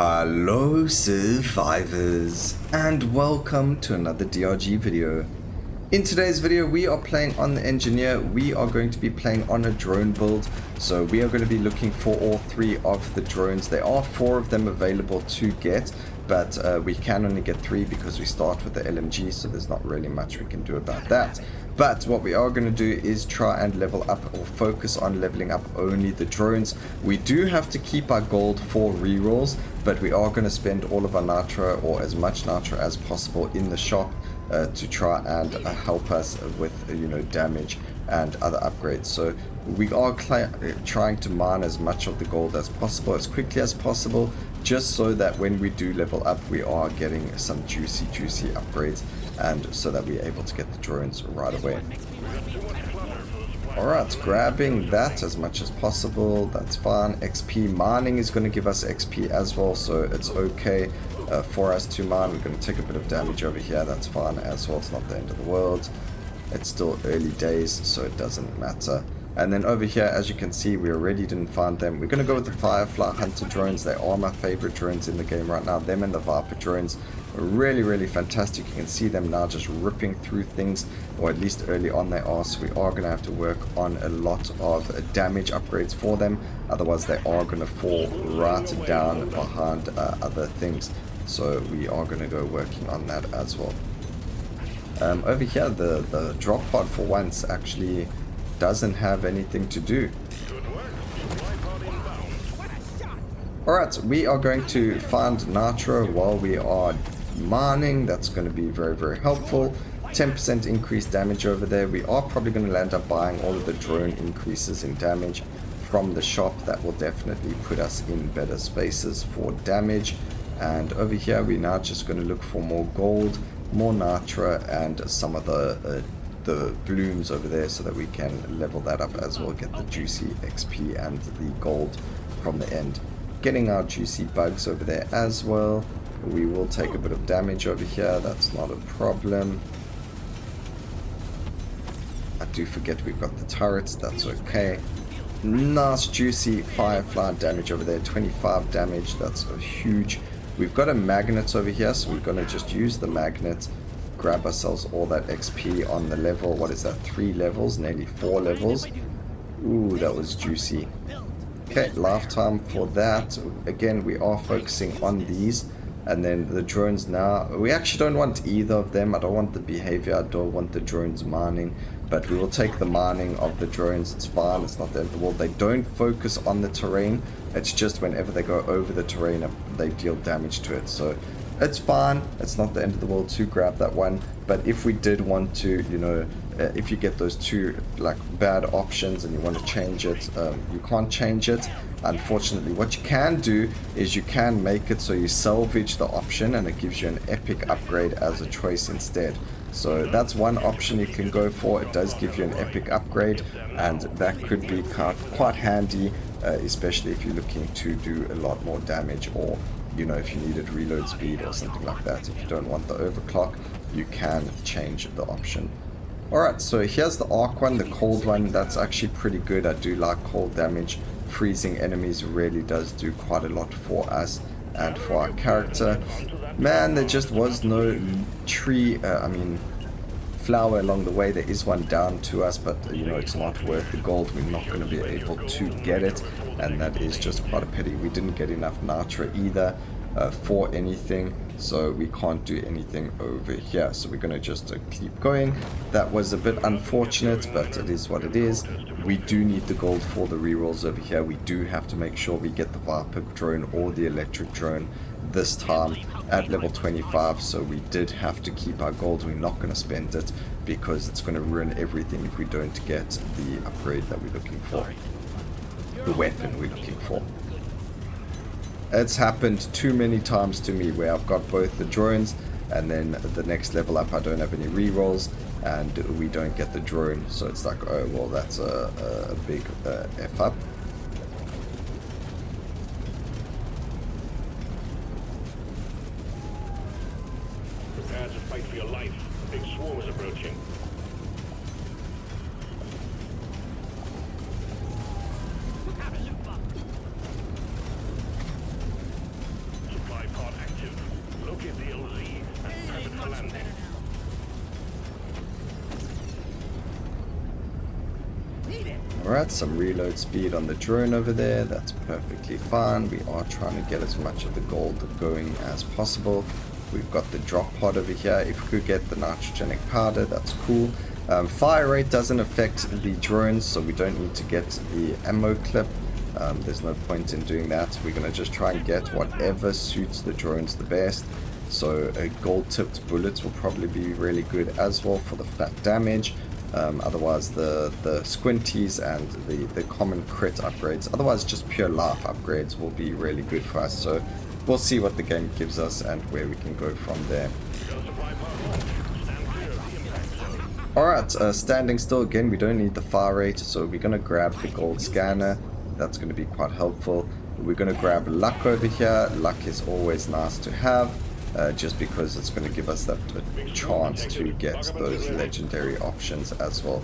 Hello survivors, and welcome to another DRG video. In today's video we are playing on the engineer. We are going to be playing on a drone build, so we are going to be looking for all three of the drones. There are four of them available to get, but we can only get three because we start with the LMG, so there's not really much we can do about that. But what we are going to do is try and level up, or focus on leveling up only the drones. We do have to keep our gold for rerolls, but we are going to spend all of our nitro, or as much nitro as possible, in the shop to try and help us with damage and other upgrades. So we are trying to mine as much of the gold as possible, as quickly as possible, just so that when we do level up we are getting some juicy upgrades, and so that we're able to get the drones right away. Alright, grabbing that as much as possible, that's fine. XP mining is going to give us XP as well, so it's okay for us to mine. We're going to take a bit of damage over here, that's fine as well. It's not the end of the world. It's still early days, so it doesn't matter. And then over here, as you can see, we already didn't find them. We're going to go with the Firefly Hunter drones. They are my favorite drones in the game right now. Them and the Viper drones are really fantastic. You can see them now just ripping through things, or at least early on they are. So we are going to have to work on a lot of damage upgrades for them. Otherwise they are going to fall right down behind other things. So we are going to go working on that as well. Over here, the drop pod for once actually doesn't have anything to do. Alright, so we are going to find nitro while we are mining. That's going to be very helpful. 10% increased damage over there. We are probably going to end up buying all of the drone increases in damage from the shop. That will definitely put us in better spaces for damage. And over here we're now just going to look for more gold, more nitro, and some of the blooms over there, so that we can level that up as well, get the juicy XP and the gold from the end. Getting our juicy bugs over there as well. We will take a bit of damage over here, that's not a problem. I do forget we've got the turrets, that's okay. Nice juicy Firefly damage over there, 25 damage, that's huge. We've got a magnet over here, so we're going to just use the magnet, grab ourselves all that XP on the level. What is that? 3 levels, nearly 4 levels. Ooh, that was juicy. Okay, lifetime for that. Again, we are focusing on these. And then the drones now, we actually don't want either of them. I don't want the behavior, I don't want the drones mining, but we will take the mining of the drones. It's fine, it's not the end of the world. They don't focus on the terrain, it's just whenever they go over the terrain they deal damage to it. So it's fine, it's not the end of the world to grab that one. But if we did want to, if you get those two like bad options and you want to change it, you can't change it, unfortunately. What you can do is you can make it so you salvage the option and it gives you an epic upgrade as a choice instead. So that's one option you can go for. It does give you an epic upgrade, and that could be quite handy, especially if you're looking to do a lot more damage, or if you needed reload speed or something like that. If you don't want the overclock, you can change the option. Alright, so here's the arc one, the cold one. That's actually pretty good. I do like cold damage. Freezing enemies really does do quite a lot for us and for our character. Man, there just was no tree, flower along the way. There is one down to us, but it's not worth the gold. We're not going to be able to get it, and that is just quite a pity. We didn't get enough nitro either for anything, so we can't do anything over here. So we're going to just keep going. That was a bit unfortunate, but it is what it is. We do need the gold for the rerolls over here. We do have to make sure we get the Viper drone or the electric drone this time at level 25, so we did have to keep our gold. We're not going to spend it because it's going to ruin everything if we don't get the upgrade that we're looking for, the weapon we're looking for. It's happened too many times to me where I've got both the drones, and then the next level up I don't have any rerolls and we don't get the drone, so it's like, oh well, that's a big F up. Prepare to fight for your life. A big swarm is approaching. Alright, some reload speed on the drone over there. That's perfectly fine. We are trying to get as much of the gold going as possible. We've got the drop pod over here. If we could get the nitrogenic powder, that's cool. Fire rate doesn't affect the drones, so we don't need to get the ammo clip. There's no point in doing that. We're going to just try and get whatever suits the drones the best. So gold-tipped bullets will probably be really good as well for the flat damage. Otherwise the squinties and the common crit upgrades, otherwise just pure life upgrades will be really good for us. So we'll see what the game gives us and where we can go from there. Alright, standing still again, we don't need the fire rate, so we're going to grab the gold scanner. That's going to be quite helpful. We're going to grab luck over here. Luck is always nice to have, just because it's going to give us that chance to get those legendary options as well.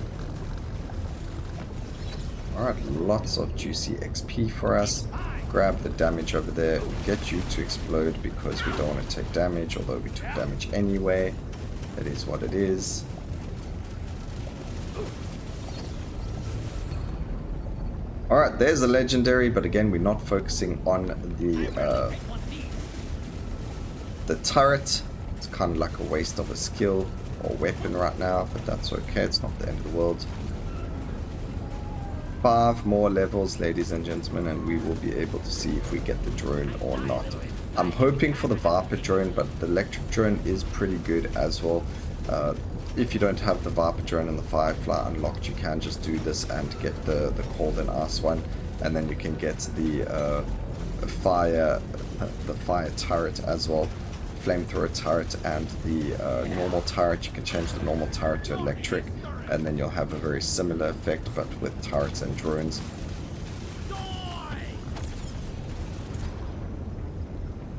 Alright, lots of juicy XP for us. Grab the damage over there. We'll get you to explode because we don't want to take damage, although we took damage anyway. That is what it is. Alright, there's a legendary, but again, we're not focusing on the turret. It's kind of like a waste of a skill or weapon right now, but that's okay. It's not the end of the world. 5 more levels, ladies and gentlemen, and we will be able to see if we get the drone or not. I'm hoping for the Viper drone, but the electric drone is pretty good as well. If you don't have the Viper drone and the Firefly unlocked, you can just do this and get the cold and ice one, and then you can get the fire turret as well, flamethrower turret, and the normal turret. You can change the normal turret to electric, and then you'll have a very similar effect, but with turrets and drones.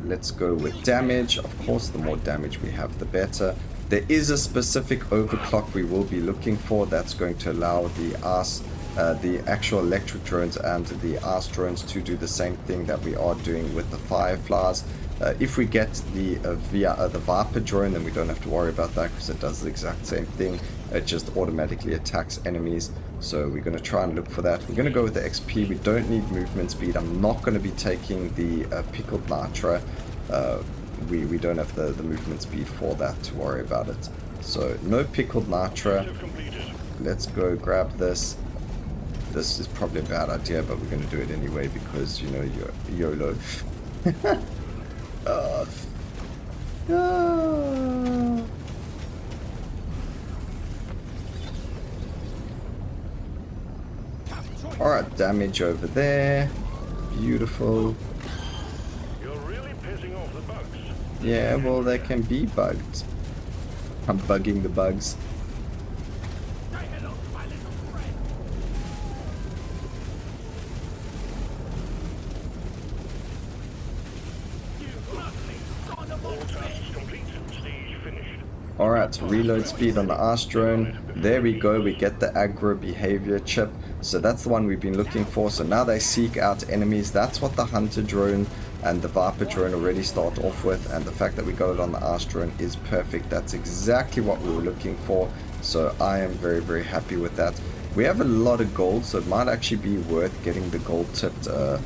Let's go with damage. Of course, the more damage we have, the better. There is a specific overclock we will be looking for that's going to allow the actual electric drones and the ice drones to do the same thing that we are doing with the Fireflies. If we get the Viper drone, then we don't have to worry about that because it does the exact same thing. It just automatically attacks enemies. So we're going to try and look for that. We're going to go with the XP. We don't need movement speed. I'm not going to be taking the pickled nitra. We don't have the movement speed for that to worry about it. So no pickled nitra. Let's go grab this. This is probably a bad idea, but we're going to do it anyway because, you know, you're YOLO. Alright, damage over there. Beautiful. Yeah, well, they can be bugged. I'm bugging the bugs. Alright, reload speed on the ice drone. There we go, we get the aggro behavior chip. So that's the one we've been looking for. So now they seek out enemies. That's what the hunter drone and the Viper drone already start off with, and the fact that we got it on the ice drone is perfect. That's exactly what we were looking for, so I am very, very happy with that. We have a lot of gold, so it might actually be worth getting the gold tipped, the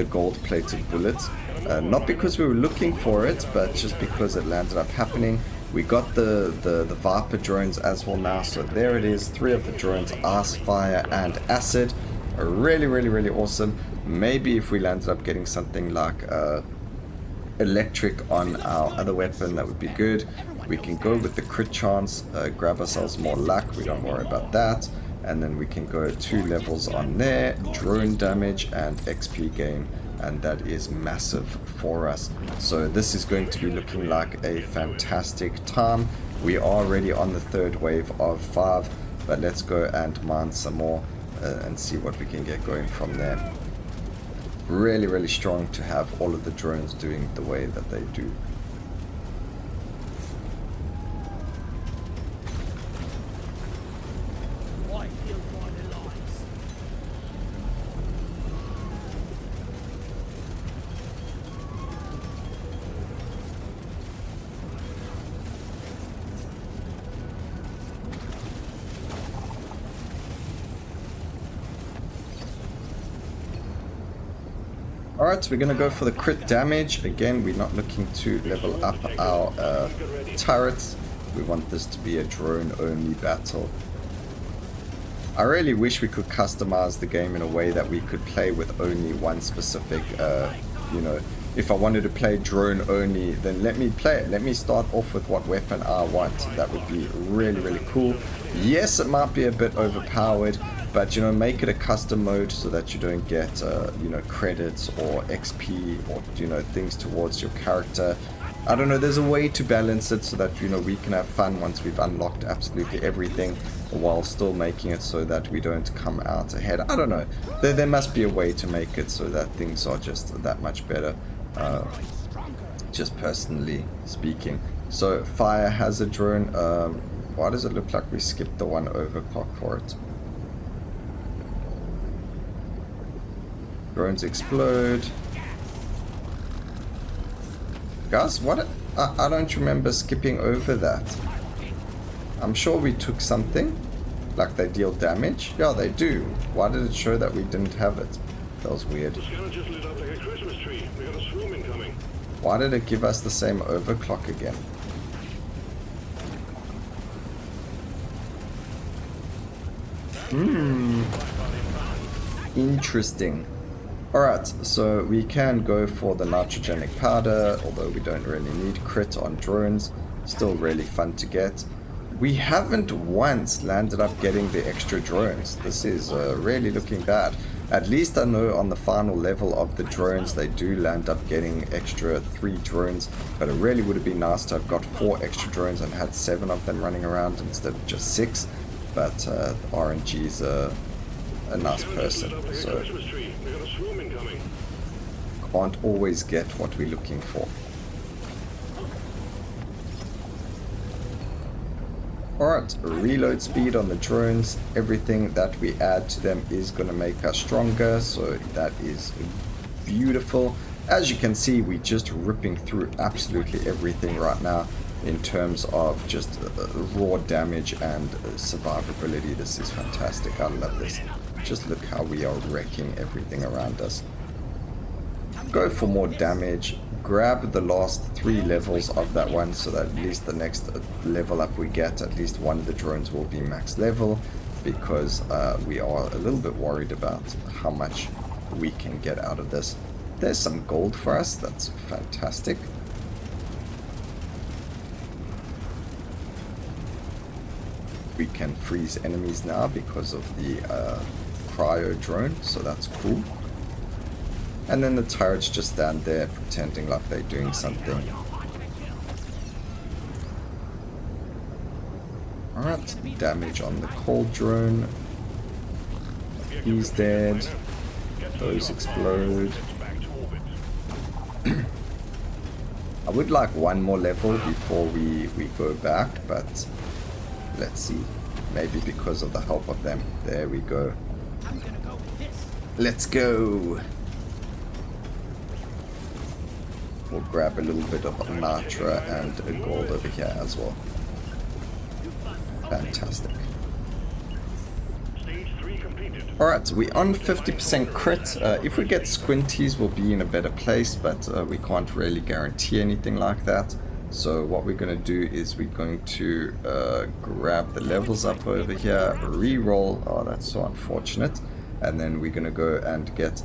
gold plated bullets. Not because we were looking for it, but just because it landed up happening. We got the Viper drones as well now, so there it is, 3 of the drones, ice, fire and acid. Really, really, really awesome. Maybe if we landed up getting something like electric on our other weapon, that would be good. We can go with the crit chance, grab ourselves more luck, we don't worry about that. And then we can go 2 levels on there, drone damage and XP gain, and that is massive for us. So this is going to be looking like a fantastic time. We are already on the 3rd wave of 5, but let's go and mine some more and see what we can get going from there. Really, really strong to have all of the drones doing the way that they do. Alright, we're gonna go for the crit damage. Again, we're not looking to level up our turrets. We want this to be a drone-only battle. I really wish we could customize the game in a way that we could play with only one specific, you know, if I wanted to play drone only, then let me play it. Let me start off with what weapon I want. That would be really, really cool. Yes, it might be a bit overpowered, but, you know, make it a custom mode so that you don't get, you know, credits or XP or, you know, things towards your character. I don't know, there's a way to balance it so that, you know, we can have fun once we've unlocked absolutely everything while still making it so that we don't come out ahead. I don't know. There must be a way to make it so that things are just that much better, just personally speaking. So, fire hazard drone. Why does it look like we skipped the one overclock for it? Drones explode. Guys, what? I don't remember skipping over that. I'm sure we took something. Like they deal damage? Yeah, they do. Why did it show that we didn't have it? That was weird. The scanner just lit up like a Christmas tree. We got a swoop incoming. Why did it give us the same overclock again? Interesting. Alright, so we can go for the nitrogenic powder, although we don't really need crit on drones. Still really fun to get. We haven't once landed up getting the extra drones. This is really looking bad. At least I know on the final level of the drones they do land up getting extra 3 drones, but it really would have been nice to have got 4 extra drones and had 7 of them running around instead of just 6. But RNG's a nice person, so can't always get what we're looking for. Alright, reload speed on the drones. Everything that we add to them is going to make us stronger, so that is beautiful. As you can see, we're just ripping through absolutely everything right now in terms of just raw damage and survivability. This is fantastic. I love this. Just look how we are wrecking everything around us. Go for more damage. Grab the last 3 levels of that one so that at least the next level up we get, at least one of the drones will be max level, because we are a little bit worried about how much we can get out of this. There's some gold for us. That's fantastic. We can freeze enemies now because of the cryo drone, so that's cool. And then the turrets just stand there pretending like they're doing something. Alright, damage on the cold drone. He's dead. Those explode. I would like one more level before we go back, but let's see. Maybe because of the help of them. There we go. Let's go. We'll grab a little bit of nitra and a gold over here as well. Fantastic. Alright, so we're on 50% crit. If we get squinties, we'll be in a better place, but we can't really guarantee anything like that. So what we're going to do is we're going to grab the levels up over here, re-roll. Oh, that's so unfortunate. And then we're going to go and get...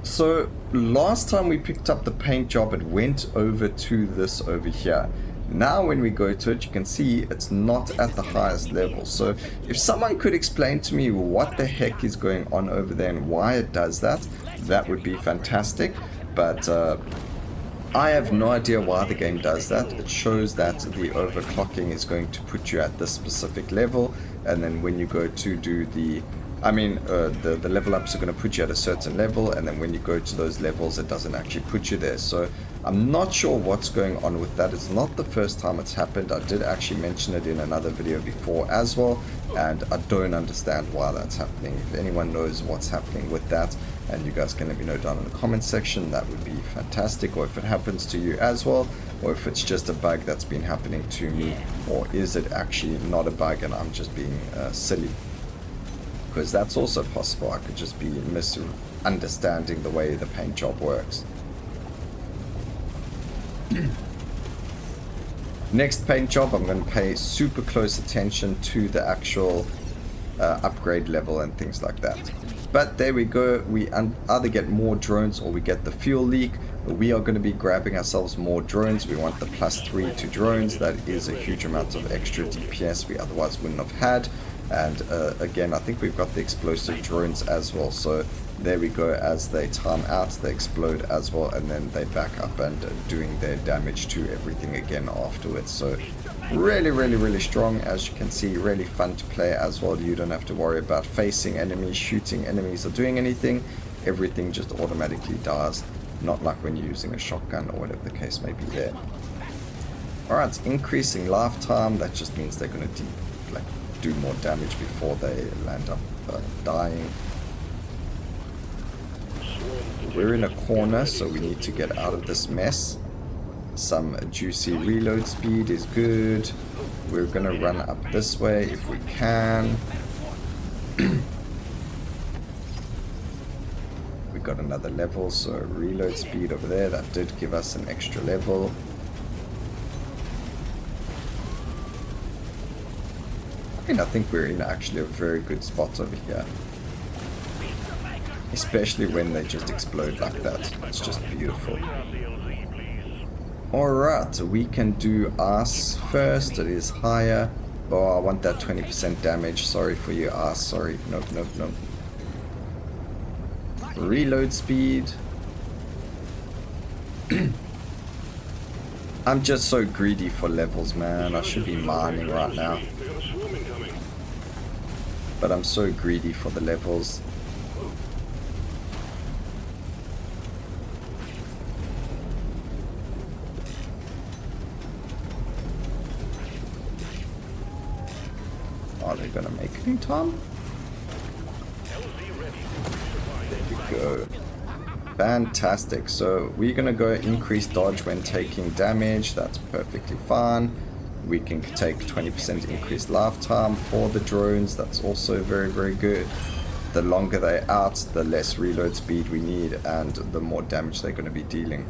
So last time we picked up the paint job, it went over to this over here. Now when we go to it, you can see it's not at the highest level. So if someone could explain to me what the heck is going on over there and why it does that, that would be fantastic. But I have no idea why the game does that. It shows that the overclocking is going to put you at this specific level, and then when you go to do the the level ups are going to put you at a certain level, and then when you go to those levels it doesn't actually put you there. So I'm not sure what's going on with that. It's not the first time it's happened. I did actually mention it in another video before as well, and I don't understand why that's happening. If anyone knows what's happening with that, and you guys can let me know down in the comment section, that would be fantastic. Or if it happens to you as well, or if it's just a bug that's been happening to me, or is it actually not a bug and I'm just being silly. Because that's also possible. I could just be misunderstanding the way the paint job works. Next paint job, I'm going to pay super close attention to the actual upgrade level and things like that. But there we go. We either get more drones or we get the fuel leak. We are going to be grabbing ourselves more drones. We want the +3 to drones. That is a huge amount of extra DPS we otherwise wouldn't have had. And again, I think we've got the explosive drones as well. So there we go. As they time out, they explode as well, and then they back up and doing their damage to everything again afterwards. So really, really, really strong. As you can see, really fun to play as well. You don't have to worry about facing enemies, shooting enemies, or doing anything. Everything just automatically dies. Not like when you're using a shotgun or whatever the case may be there. Alright, increasing lifetime. That just means they're going to do more damage before they land up dying. We're in a corner, so we need to get out of this mess. Some juicy reload speed is good. We're going to run up this way if we can. We got another level, so reload speed over there. That did give us an extra level. I think we're in actually a very good spot over here. Especially when they just explode like that. It's just beautiful. Alright, we can do us first. It is higher. Oh, I want that 20% damage. Sorry for you, ass. Sorry. Nope, nope, nope. Reload speed. I'm just so greedy for levels, man. I should be mining right now. But I'm so greedy for the levels. Are they gonna make it in time? There we go. Fantastic. So we're gonna go increase dodge when taking damage. That's perfectly fine. We can take 20% increased lifetime for the drones. That's also very, very good. The longer they're out, the less reload speed we need and the more damage they're going to be dealing.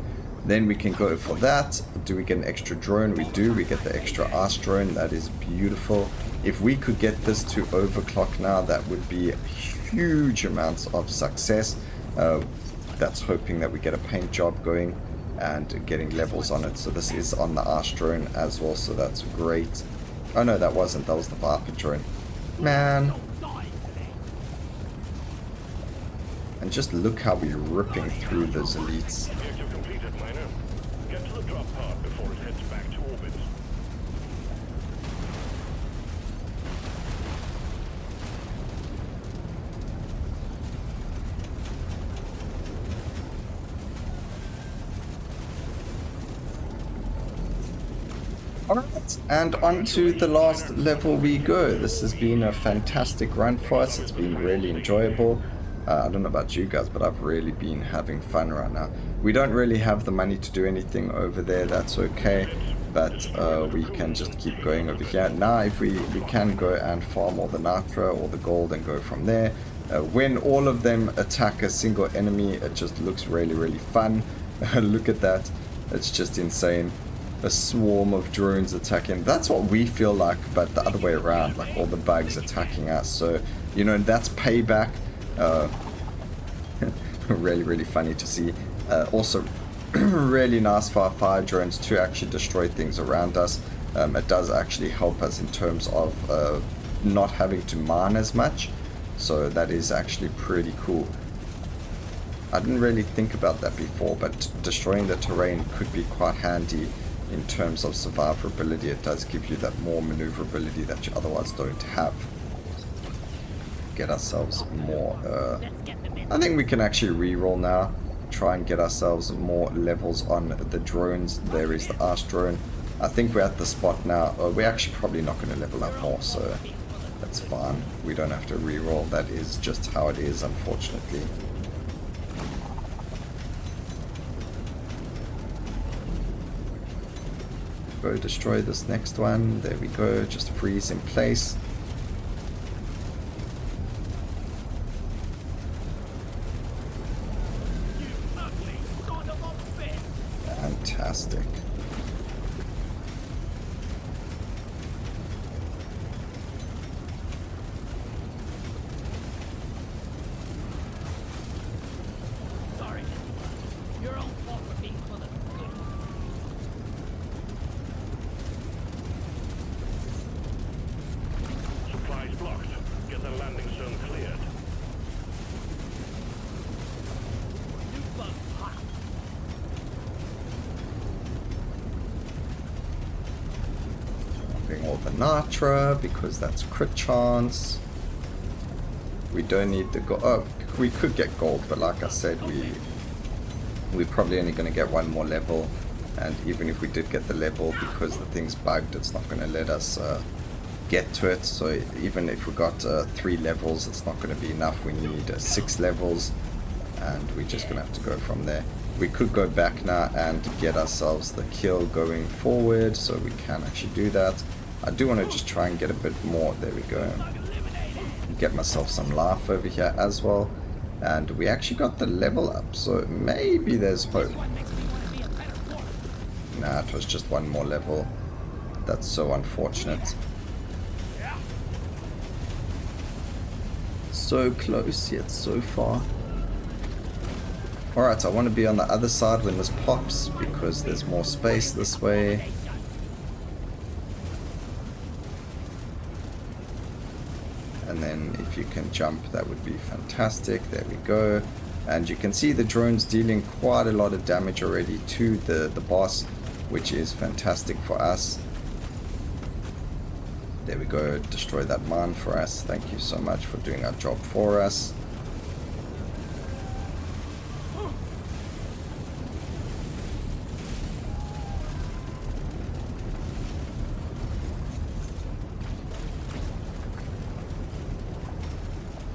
Then we can go for that. Do we get an extra drone? We do. We get the extra ice drone. That is beautiful. If we could get this to overclock now, that would be huge amounts of success. That's hoping that we get a paint job going and getting levels on it. So this is on the ice drone as well, so that's great. Oh no, that wasn't. That was the Viper drone. Man. And just look how we're ripping through those elites. Alright, and on to the last level we go. This has been a fantastic run for us. It's been really enjoyable. I don't know about you guys, but I've really been having fun right now. We don't really have the money to do anything over there. That's okay. But we can just keep going over here. Now, if we can go and farm all the nitro or the gold and go from there. When all of them attack a single enemy, it just looks really, really fun. Look at that. It's just insane. A swarm of drones attacking. That's what we feel like, but the other way around, like all the bugs attacking us. So, you know, that's payback. Really, really funny to see. Also, really nice for our fire drones to actually destroy things around us. It does actually help us in terms of not having to mine as much. So that is actually pretty cool. I didn't really think about that before, but destroying the terrain could be quite handy. In terms of survivability, it does give you that more maneuverability that you otherwise don't have. Get ourselves more, I think we can actually re-roll now. Try and get ourselves more levels on the drones. There is the arch drone. I think we're at the spot now. We're actually probably not going to level up more, so that's fine. We don't have to re-roll. That is just how it is, unfortunately. Go destroy this next one. There we go. Just freeze in place. Fantastic. Sorry, your own fault for being full of good. Supplies blocked. Get the landing zone cleared. New bug hot. Dropping all the nitra because that's crit chance. We don't need the gold. Oh, we could get gold, but like I said, we're probably only going to get one more level. And even if we did get the level, because the thing's bugged, it's not going to let us get to it. So even if we got 3 levels, it's not going to be enough. We need 6 levels, and we're just going to have to go from there. We could go back now and get ourselves the kill going forward, so we can actually do that. I do want to just try and get a bit more. There we go. Get myself some life over here as well. And we actually got the level up, so maybe there's hope. Nah, it was just one more level. That's so unfortunate. So close yet so far. Alright, I want to be on the other side when this pops because there's more space this way. And then if you can jump, that would be fantastic. There we go. And you can see the drone's dealing quite a lot of damage already to the boss, which is fantastic for us. There we go. Destroy that mine for us. Thank you so much for doing our job for us.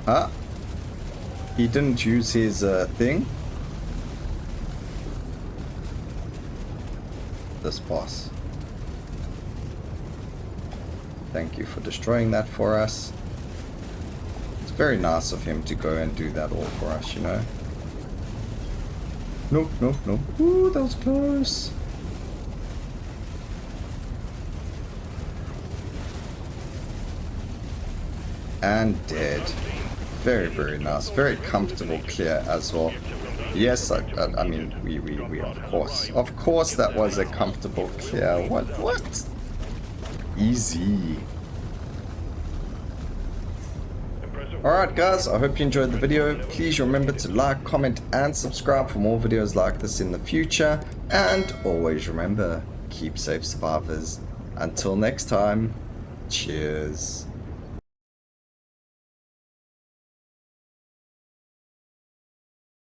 Huh? He didn't use his thing. This boss. Thank you for destroying that for us. It's very nice of him to go and do that all for us, you know. Nope, nope, nope. Ooh, that was close. And dead. Very, very nice. Very comfortable clear as well. Yes, I mean, we of course that was a comfortable clear. What? Easy. Alright guys, I hope you enjoyed the video. Please remember to like, comment and subscribe for more videos like this in the future. And always remember, keep safe survivors. Until next time, cheers.